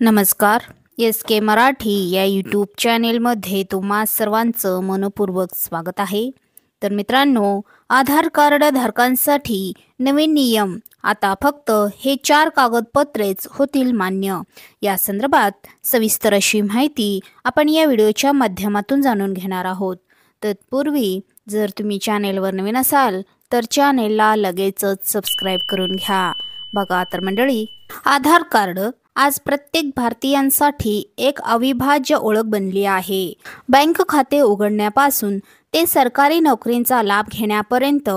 नमस्कार. एस के मराठी या यूट्यूब चॅनेलमध्ये तुम्हा सर्वांचं मनपूर्वक स्वागत आहे. तर मित्रांनो, आधार कार्ड धारकांसाठी नवीन नियम. आता फक्त हे 4 कागदपत्रेच होतील मान्य. या संदर्भात सविस्तर अशी माहिती आपण या व्हिडिओच्या माध्यमातून जाणून घेणार आहोत. तत्पूर्वी जर तुम्ही चॅनेलवर नवीन असाल तर चॅनेलला लगेचच सबस्क्राईब करून घ्या. बघा तर मंडळी, आधार कार्ड आज प्रत्येक भारतीयांसाठी एक अविभाज्य ओळख बनली आहे. बँक खाते उघडण्यापासून ते सरकारी नोकरींचा लाभ घेण्यापर्यंत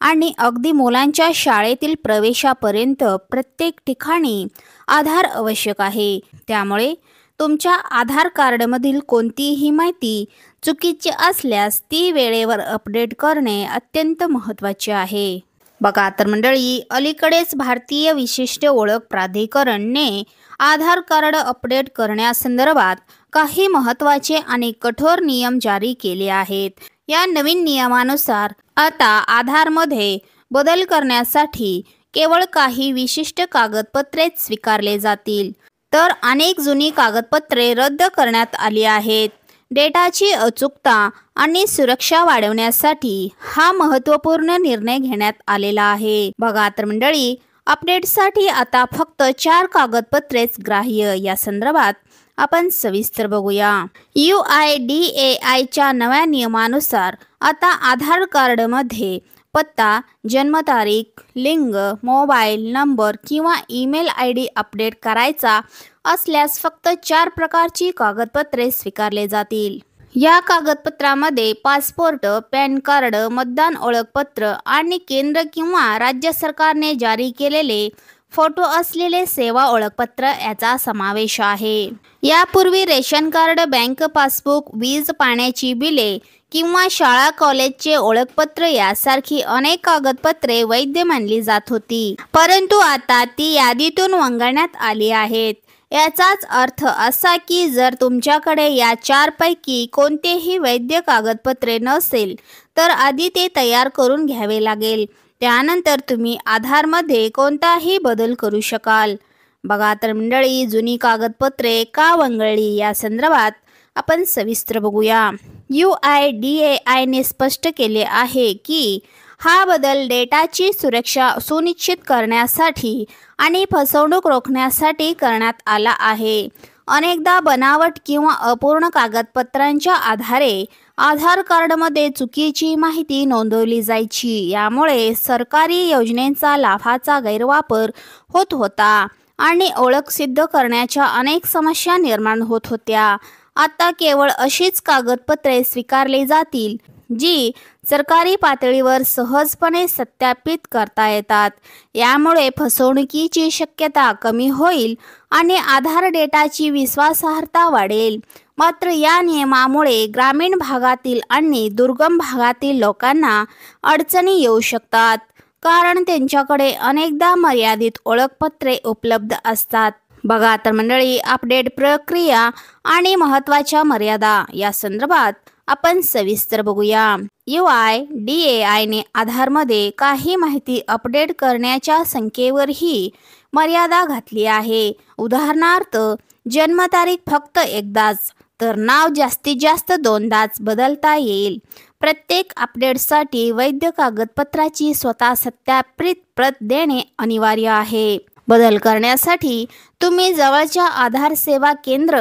आणि अगदी मुलांच्या शाळेतील प्रवेशापर्यंत प्रत्येक ठिकाणी आधार आवश्यक आहे. त्यामुळे तुमच्या आधार कार्डमधील कोणतीही माहिती चुकीची असल्यास ती वेळेवर अपडेट करणे अत्यंत महत्त्वाचे आहे. बघा तर मंडळी, अलीकडेच भारतीय विशिष्ट ओळख प्राधिकरणने आधार कार्ड अपडेट करण्यासंदर्भात काही महत्त्वाचे आणि कठोर नियम जारी केले आहेत. या नवीन नियमानुसार आता आधारमध्ये बदल करण्यासाठी केवळ काही विशिष्ट कागदपत्रेच स्वीकारले जातील, तर अनेक जुनी कागदपत्रे रद्द करण्यात आली आहेत. डेटाची अचूकता आणि सुरक्षा वाढवण्यासाठी हा महत्त्वपूर्ण निर्णय घेण्यात आलेला आहे. बघा तर मंडळी, अपडेटसाठी आता फक्त 4 कागदपत्रेच ग्राह्य. या संदर्भात आपण सविस्तर बघूया. UIDAIच्या नव्या नियमानुसार आता आधार कार्डमध्ये पत्ता, जन्मतारीख, लिंग, मोबाईल नंबर किंवा ईमेल ID अपडेट करायचा असल्यास फक्त 4 प्रकारची कागदपत्रे स्वीकारले जातील. या कागदपत्रामध्ये पासपोर्ट, पॅन कार्ड, मतदान ओळखपत्र आणि केंद्र किंवा राज्य सरकारने जारी केलेले फोटो असलेले सेवा ओळखपत्र याचा समावेश आहे. यापूर्वी रेशन कार्ड, बँक पासबुक, वीज पाण्याची बिले किंवा शाळा कॉलेजचे ओळखपत्र यासारखी अनेक कागदपत्रे वैध मानली जात होती, परंतु आता ती यादीतून वगळण्यात आली आहेत. याचाच अर्थ असा की जर तुमच्याकडे या 4 पैकी कोणतेही वैध कागदपत्रे नसेल तर आधी ते तयार करून घ्यावे लागेल. त्यानंतर तुम्ही आधारमध्ये कोणताही बदल करू शकाल. बघा तर मंडळी, जुनी कागदपत्रे का वगळली या संदर्भात आपण सविस्तर बघूया. UIDAIने स्पष्ट केले आहे की हा बदल डेटाची सुरक्षा सुनिश्चित करण्यासाठी आणि फसवणूक रोखण्यासाठी करण्यात आला आहे. अनेकदा बनावट किंवा अपूर्ण कागदपत्रांच्या आधारे आधार कार्डमध्ये चुकीची माहिती नोंदवली जायची. यामुळे सरकारी योजनेचा लाभाचा गैरवापर होत होता आणि ओळख सिद्ध करण्याच्या अनेक समस्या निर्माण होत होत्या. आता केवळ अशीच कागदपत्रे स्वीकारली जातील जी सरकारी पातळीवर सहजपणे सत्यापित करता येतात. यामुळे फसवणुकीची शक्यता कमी होईल आणि आधार डेटाची विश्वासार्हता वाढेल. मात्र या नियमामुळे ग्रामीण भागातील आणि दुर्गम भागातील लोकांना अडचणी येऊ शकतात, कारण त्यांच्याकडे अनेकदा मर्यादित ओळखपत्रे उपलब्ध असतात. बघा तर मंडळी, अपडेट प्रक्रिया आणि महत्त्वाच्या मर्यादा या संदर्भात आपण सविस्तर बघूया. UIDAIने आधारमध्ये काही माहिती अपडेट करण्याच्या संख्येवरही मर्यादा घातली आहे. उदाहरणार्थ, जन्मतारीख फक्त एकदाच, तर नाव जास्तीत जास्त 2दाच बदलता येईल. प्रत्येक अपडेटसाठी वैध कागदपत्राची स्वतः सत्यापित प्रत देणे अनिवार्य आहे. बदल करण्यासाठी तुम्ही जवळच्या आधार सेवा केंद्र,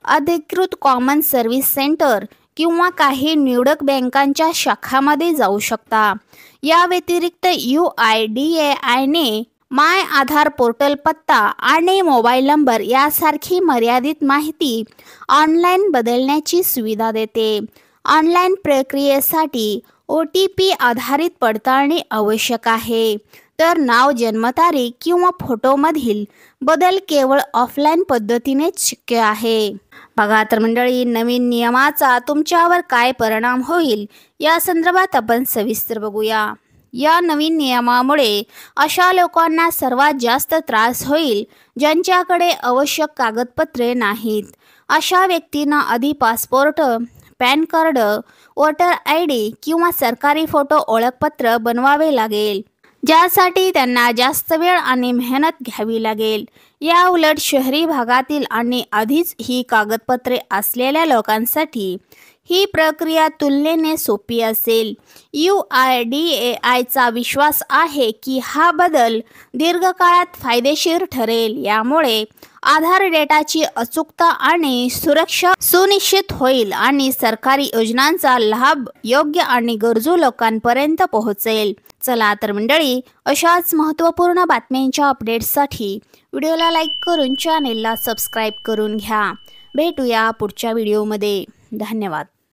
अधिकृत कॉमन सर्व्हिस सेंटर किंवा काही निवडक बँकांच्या शाखांमध्ये जाऊ शकता. या व्यतिरिक्त UIDAIने माय आधार पोर्टल पत्ता आणि मोबाईल नंबर यासारखी मर्यादित माहिती ऑनलाईन बदलण्याची सुविधा देते. ऑनलाईन प्रक्रियेसाठी OTP आधारित पडताळणी आवश्यक आहे, तर नाव, जन्मतारीख किंवा फोटोमधील बदल केवळ ऑफलाईन पद्धतीनेच शक्य आहे. बघा तर मंडळी, नवीन नियमाचा तुमच्यावर काय परिणाम होईल या संदर्भात आपण सविस्तर बघूया. या नवीन नियमामुळे अशा लोकांना सर्वात जास्त त्रास होईल ज्यांच्याकडे आवश्यक कागदपत्रे नाहीत. अशा व्यक्तींना आधी passport, pan card, voter ID किंवा सरकारी फोटो ओळखपत्र बनवावे लागेल. ज्यासाठी त्यांना जास्त वेळ आणि मेहनत घ्यावी लागेल। या उलट शहरी भागातील आणि आधीच ही कागदपत्रे असलेल्या लोकांसाठी ही प्रक्रिया तुलनेने सोपी असेल। UIDAIचा विश्वास आहे की हा बदल दीर्घकाळात फायदेशीर ठरेल। यामुळे आधार डेटाची अचूकता आणि सुरक्षा सुनिश्चित होईल आणि सरकारी योजनांचा लाभ योग्य आणि गरजू लोकांपर्यंत पोहोचेल। चला तर मंडळी, अशाच महत्त्वपूर्ण बातम्यांच्या अपडेट्ससाठी व्हिडिओला लाईक करून चॅनेलला सबस्क्राईब करून घ्या। भेटूया पुढच्या व्हिडिओमध्ये। धन्यवाद।